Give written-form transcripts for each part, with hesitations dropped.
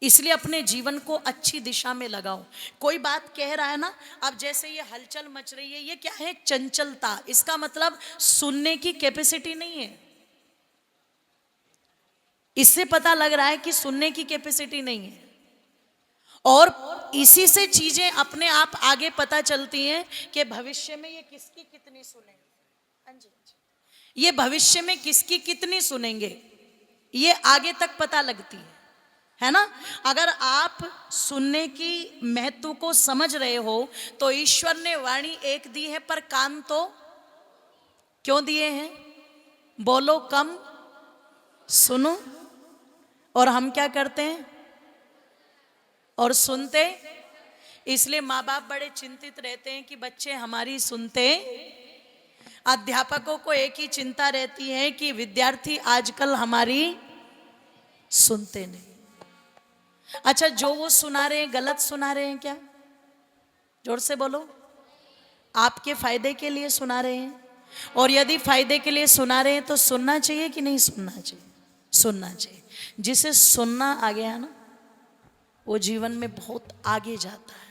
इसलिए अपने जीवन को अच्छी दिशा में लगाओ। कोई बात कह रहा है ना, अब जैसे ये हलचल मच रही है, ये क्या है? चंचलता। इसका मतलब सुनने की कैपेसिटी नहीं है। इससे पता लग रहा है कि सुनने की कैपेसिटी नहीं है। और इसी से चीजें अपने आप आगे पता चलती हैं कि भविष्य में ये किसकी कितनी सुनेंगे। हाँ जी, ये भविष्य में किसकी कितनी सुनेंगे, ये आगे तक पता लगती है ना। अगर आप सुनने की महत्व को समझ रहे हो तो ईश्वर ने वाणी एक दी है, पर कान तो क्यों दिए हैं? बोलो कम, सुनो। और हम क्या करते हैं? और सुनते। इसलिए माँ बाप बड़े चिंतित रहते हैं कि बच्चे हमारी सुनते। अध्यापकों को एक ही चिंता रहती है कि विद्यार्थी आजकल हमारी सुनते नहीं। अच्छा, जो वो सुना रहे हैं गलत सुना रहे हैं क्या? जोर से बोलो। आपके फायदे के लिए सुना रहे हैं, और यदि फायदे के लिए सुना रहे हैं तो सुनना चाहिए कि नहीं सुनना चाहिए? सुनना चाहिए। जिसे सुनना आ गया ना, वो जीवन में बहुत आगे जाता है,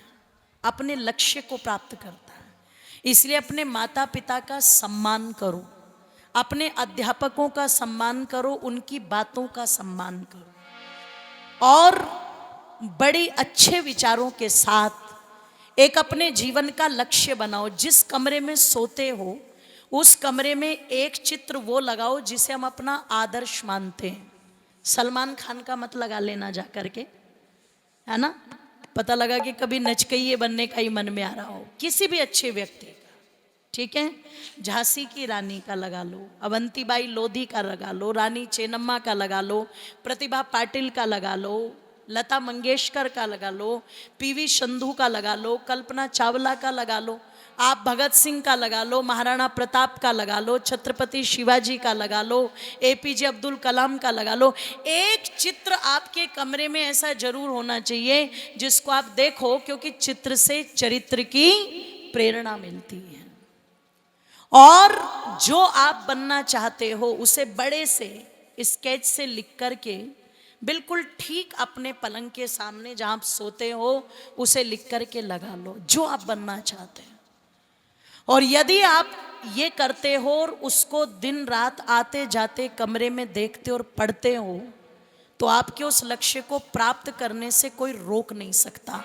अपने लक्ष्य को प्राप्त करता है। इसलिए अपने माता पिता का सम्मान करो, अपने अध्यापकों का सम्मान करो, उनकी बातों का सम्मान करो, और बड़ी अच्छे विचारों के साथ एक अपने जीवन का लक्ष्य बनाओ। जिस कमरे में सोते हो उस कमरे में एक चित्र वो लगाओ जिसे हम अपना आदर्श मानते हैं। सलमान खान का मत लगा लेना जा करके, है ना। पता लगा कि कभी नचकइये बनने का ही मन में आ रहा हो, किसी भी अच्छे व्यक्ति का, ठीक है। झांसी की रानी का लगा लो, अवंतीबाई लोधी का लगा लो, रानी चेन्नम्मा का लगा लो, प्रतिभा पाटिल का लगा लो, लता मंगेशकर का लगा लो, पीवी संधू का लगा लो, कल्पना चावला का लगा लो, आप भगत सिंह का लगा लो, महाराणा प्रताप का लगा लो, छत्रपति शिवाजी का लगा लो, एपीजे अब्दुल कलाम का लगा लो। एक चित्र आपके कमरे में ऐसा जरूर होना चाहिए जिसको आप देखो, क्योंकि चित्र से चरित्र की प्रेरणा मिलती है। और जो आप बनना चाहते हो उसे बड़े से स्केच से लिख करके बिल्कुल ठीक अपने पलंग के सामने जहां आप सोते हो उसे लिख करके लगा लो, जो आप बनना चाहते हैं। और यदि आप ये करते हो और उसको दिन रात आते जाते कमरे में देखते और पढ़ते हो तो आपके उस लक्ष्य को प्राप्त करने से कोई रोक नहीं सकता।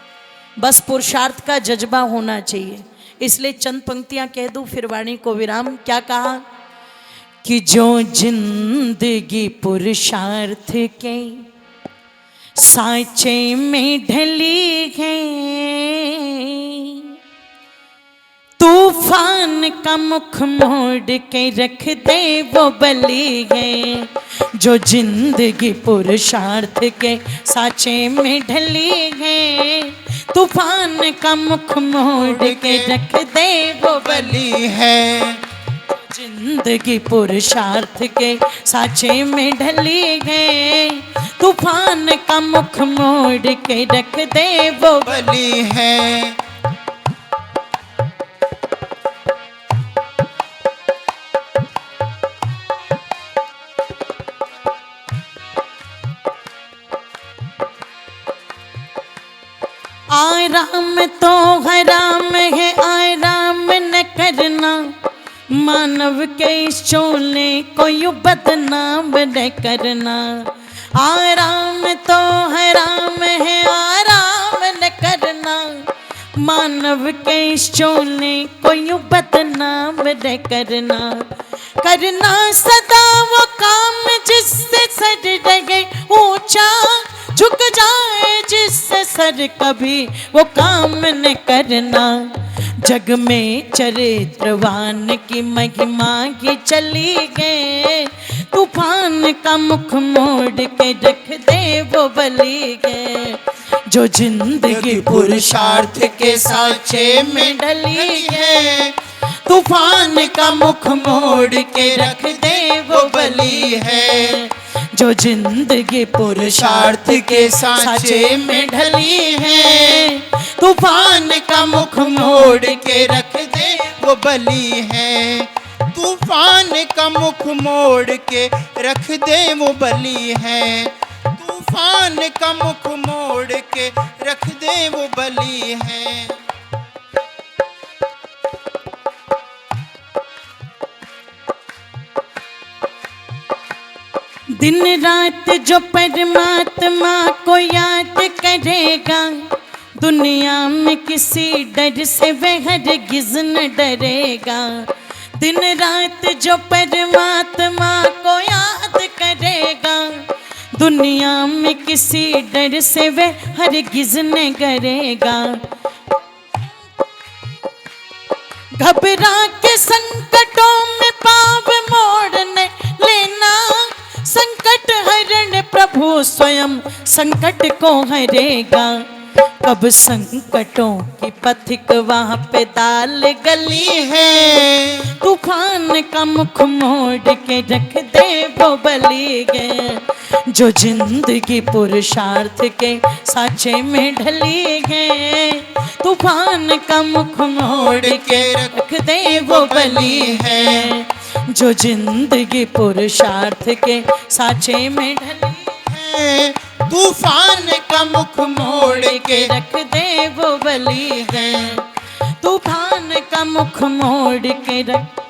बस पुरुषार्थ का जज्बा होना चाहिए। इसलिए चंद पंक्तियां कह दूं फिर वाणी को विराम। क्या कहा कि जो जिंदगी पुरुषार्थ के सांचे में ढली है, तूफान का मुख मोड़ के रख दे वो बली है। जो जिंदगी पुरुषार्थ के सांचे में ढली है, तूफान का मुख मोड़ के रख दे वो बली है। जिंदगी पुरुषार्थ के सांचे में ढली है, तूफान का मुख मोड़ के रख दे वो बली है। आराम तो हराम है, आराम न करना, मानव के इस चोले को यूं बदनाम न करना। आराम तो हराम है, आराम न करना, मानव के इस चोले को यूं बदनाम न करना। करना सदा वो काम जिससे सर रहे ऊंचा, झुक जाए जिससे सर कभी वो काम न करना। जग में चरित्रवान की महिमा की चली गए, तूफान का मुख मोड़ के रख दे वो बली गए। जो जिंदगी पुरुषार्थ के सांचे में ढली है, तूफान का मुख मोड़ के रख दे वो बली है। जो जिंदगी पुरुषार्थ के सांचे में ढली है, तूफान का मुख मोड़ के रख दे वो बली है। तूफान का मुख मोड़ के रख दे वो बली है। तूफान का मुख मोड़ बली है। दिन रात जो परमात्मा को याद करेगा, दुनिया में किसी डर से वह हरगिज़ न डरेगा। दिन रात जो परमात्मा को याद करेगा, दुनिया में किसी डर से वह हरगिज़ न डरेगा। घबरा के संकटों में पाव मोड़ने लेना, संकट हरण प्रभु स्वयं संकट को हरेगा। कब संकटों की पथिक वहाँ पे दाल गली है, तूफान का मुख मोड़ के रख दे वो बली है। जो जिंदगी पुरुषार्थ के साँचे में ढली है, तूफान का मुख मोड़ के रख दे वो बली है। जो जिंदगी पुरुषार्थ के साँचे में ढली है, तूफान का मुख मोड़ के रख दे वो बली है। तूफान का मुख मोड़ के रख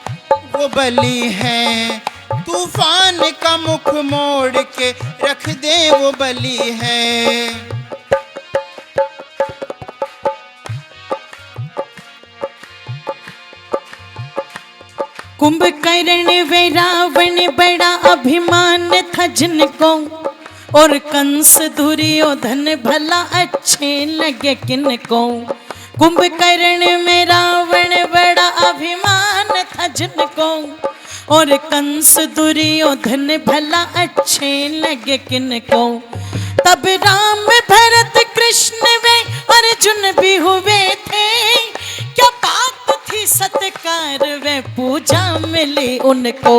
वो बली है। तूफान का मुख मोड़ के रख दे वो बली है। कुंभकर्ण वे रावण बड़ा अभिमान था जिनको, और कंस दुर्योधन भला अच्छे लगे किनको। कुंभकर्ण में रावण बड़ा अभिमान था जिनको, और कंस दुर्योधन भला अच्छे लगे किनको। तब राम भरत कृष्ण वे अर्जुन भी हुए थे, क्या बात थी सत्कार वे पूजा मिली उनको।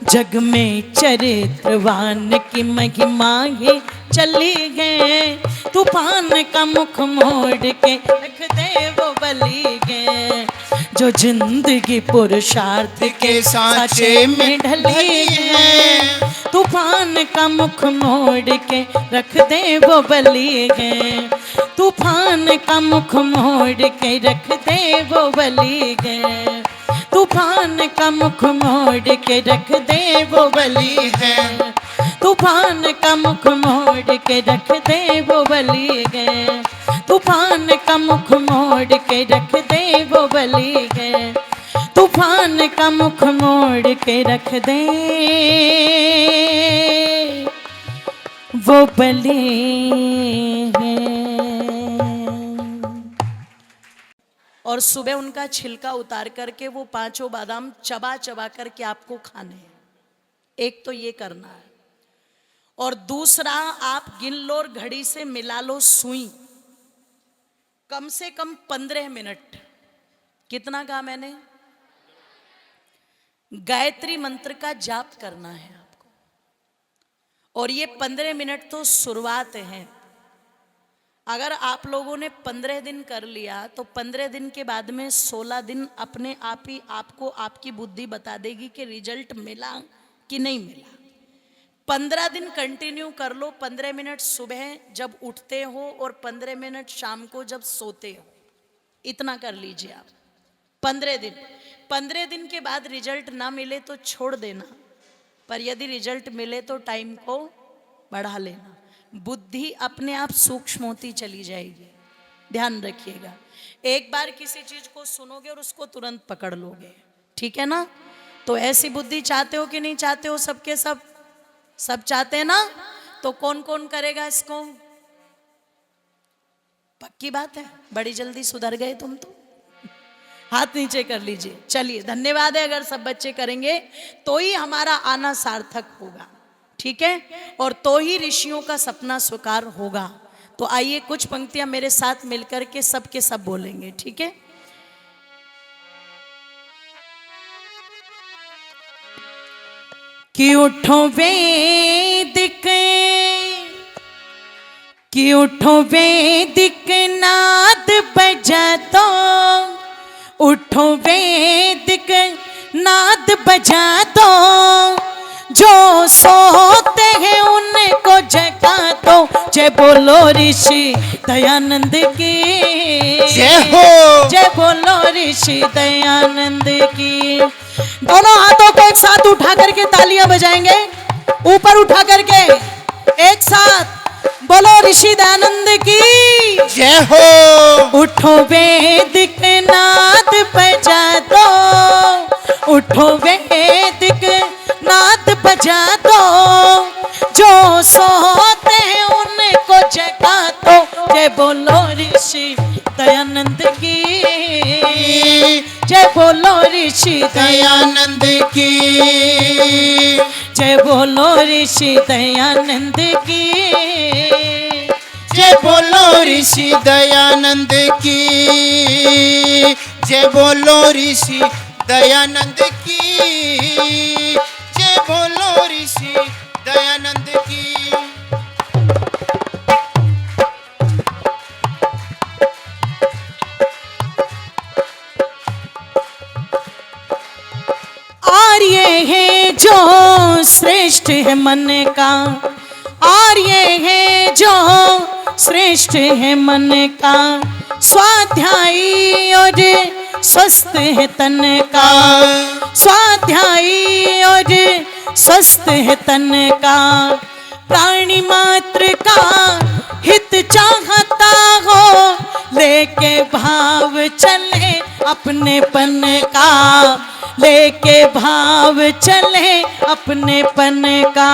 जग में चरित्रवान की महिमा ही चली गए, तूफान का मुख मोड़ के रख दे वो बली गए। जो जिंदगी पुरुषार्थ के साँचे में ढली है, तूफान का मुख मोड़ के रख दे वो बली है। तूफान का मुख मोड़ के रख दे वो बली है। तूफान का मुख मोड़ के रख दे वो बली है। तूफान का मुख मोड़ के रख दे वो बली है। तूफान का मुख मोड़ के रख दे वो बली है। तूफान का मुख मोड़ के रख दे वो बली है। और सुबह उनका छिलका उतार करके वो पांचों बादाम चबा चबा करके आपको खाने हैं। एक तो ये करना है, और दूसरा आप गिन लो और घड़ी से मिला लो सुई, कम से कम 15 मिनट। कितना कहा मैंने? गायत्री मंत्र का जाप करना है आपको। और ये 15 मिनट तो शुरुआत है। अगर आप लोगों ने 15 दिन कर लिया तो 15 दिन के बाद में 16 दिन अपने आप ही आपको आपकी बुद्धि बता देगी कि रिजल्ट मिला कि नहीं मिला। 15 दिन कंटिन्यू कर लो। 15 मिनट सुबह जब उठते हो और 15 मिनट शाम को जब सोते हो, इतना कर लीजिए आप 15 दिन। 15 दिन के बाद रिजल्ट ना मिले तो छोड़ देना, पर यदि रिजल्ट मिले तो टाइम को बढ़ा लेना। बुद्धि अपने आप सूक्ष्म होती चली जाएगी, ध्यान रखिएगा। एक बार किसी चीज को सुनोगे और उसको तुरंत पकड़ लोगे, ठीक है ना? तो ऐसी बुद्धि चाहते हो कि नहीं चाहते हो? सबके सब चाहते हैं ना? तो कौन कौन करेगा इसको? पक्की बात है, बड़ी जल्दी सुधर गए तुम तो। हाथ नीचे कर लीजिए। चलिए, धन्यवाद है। अगर सब बच्चे करेंगे तो ही हमारा आना सार्थक होगा, ठीक है? और तो ही ऋषियों का सपना साकार होगा। तो आइए कुछ पंक्तियां मेरे साथ मिलकर के सब के सब बोलेंगे, ठीक है? कि उठो वैदिक, कि उठो वैदिक नाद बजा दो, उठो वैदिक नाद बजा दो, जो सोते हैं उनको जगा दो, जय बोलो ऋषि दयानंद की जय हो। जय बोलो ऋषि दयानंद की। दोनों हाथों को एक साथ उठा करके तालियां बजाएंगे, ऊपर उठा करके एक साथ बोलो ऋषि दयानंद की जय हो। उठो वैदिक नाद बजा दो, उठो वैदिक नाद बजा दो, जो सोते हैं उनको जगा दो। जय बोलो ऋषि दयानंद की जय बोलो ऋषि दयानंद की जय बोलो ऋषि दयानंद की जय बोलो ऋषि दयानंद की जय बोलो ऋषि दयानंद की जय बोलो ऋषि दयानंद की। आर्य है जो श्रेष्ठ है मन का, आर्य है जो श्रेष्ठ है मन का, स्वाध्यायी और स्वस्थ है तन का, स्वाध्यायी और स्वस्थ है तन का, प्राणी मात्र का हित चाहता हो, लेके भाव चले अपने पन का, लेके भाव चले अपने पन का।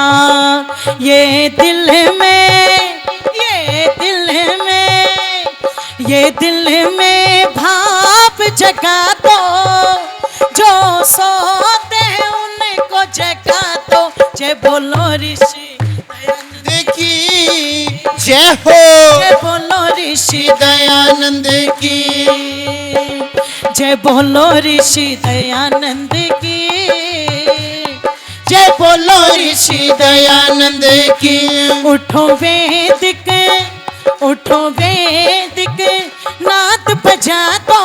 ये दिल में, ये दिल में, ये दिल में भाव जगा दो, जो सोते हैं उनको जगा दो। जय बोलो ऋषि दयानंद की जय हो। जय बोलो ऋषि दयानंद की जय बोलो ऋषि दयानंद की जय बोलो ऋषि दयानंद की। उठो वैदिक, उठो वैदिक नाद बजा दो,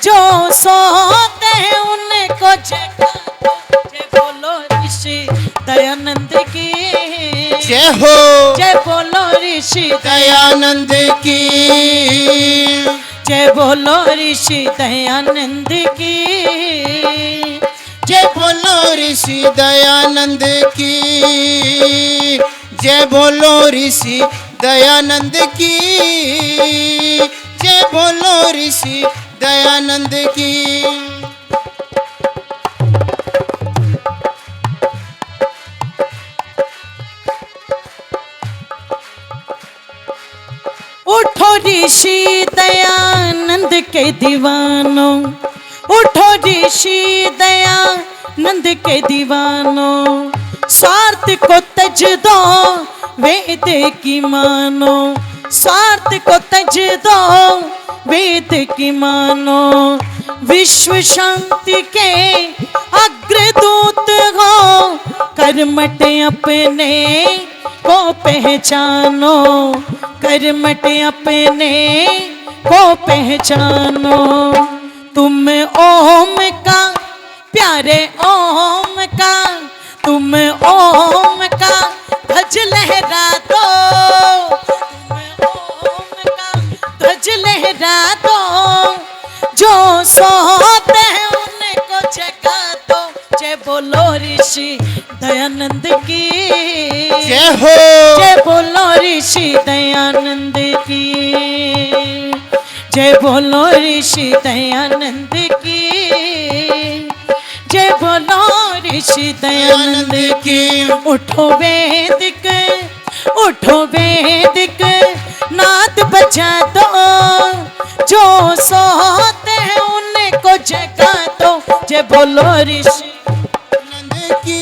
जो सोते हैं उनको जगा दो। जय बोलो ऋषि दयानंद की जय हो। जय बोलो ऋषि दयानंद की जय बोलो ऋषि दयानंद की जय बोलो ऋषि दयानंद की जय बोलो ऋषि दयानंद की जय बोलो ऋषि दयानंद की। उठो ऋषि दयानंद के दीवानों, उठो ऋषि दयानंद के दीवानों, स्वार्थ को तज दो वेद की मानो, स्वार्थ को तज दो वेद की मानो, विश्व शांति के अग्रदूत हो, कर्मठ अपने को पहचानो, कर्मठ अपने को पहचानो। तुम ओम का प्यारे ओम का, तुम ओम का ध्वज लहरा दो, तुम ओम का ध्वज लहरा दो, जो सोते हैं उनको जगा दो। जय बोलो ऋषि दयानंद की जय हो। जय बोलो ऋषि दयानंद की जय बोलो ऋषि दयानंद की जय बोलो ऋषि दयानंद की। उठो वैदिक, उठो वैदिक नाद बजा दो, जो सोते हैं उनको जगा दो। जय बोलो ऋषि दयानंद की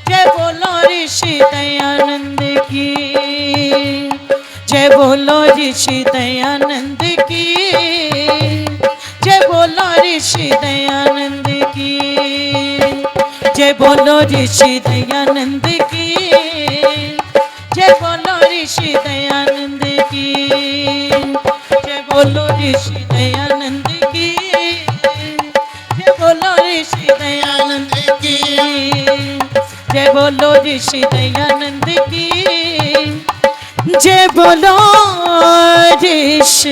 जय बोलो ऋषि दयानंद की जय बोलो ऋषि दयानंद की जय बोलो ऋषि दयानंद की जय बोलो ऋषि दयानंद की जय बोलो ऋषि दयानंद की जय बोलो ऋषि दयानंद की जय बोलो ऋषि दयानंद की जय बोलो ऋषि दयानंद की जय बोलो ऋष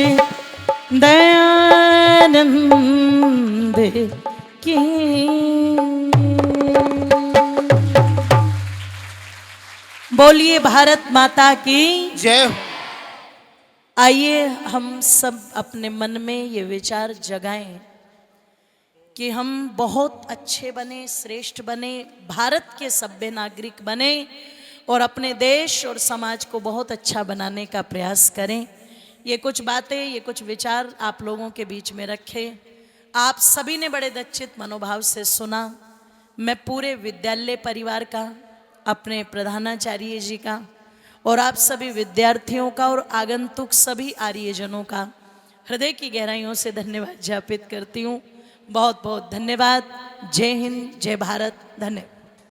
दयानंद की। बोलिए भारत माता की जय हो। आइए हम सब अपने मन में ये विचार जगाएं कि हम बहुत अच्छे बने, श्रेष्ठ बने, भारत के सभ्य नागरिक बने और अपने देश और समाज को बहुत अच्छा बनाने का प्रयास करें। ये कुछ बातें, ये कुछ विचार आप लोगों के बीच में रखे। आप सभी ने बड़े दच्चित मनोभाव से सुना। मैं पूरे विद्यालय परिवार का, अपने प्रधानाचार्य जी का और आप सभी विद्यार्थियों का और आगंतुक सभी आर्यजनों का हृदय की गहराइयों से धन्यवाद ज्ञापित करती हूँ। बहुत बहुत धन्यवाद। जय हिंद, जय भारत, धन्यवाद।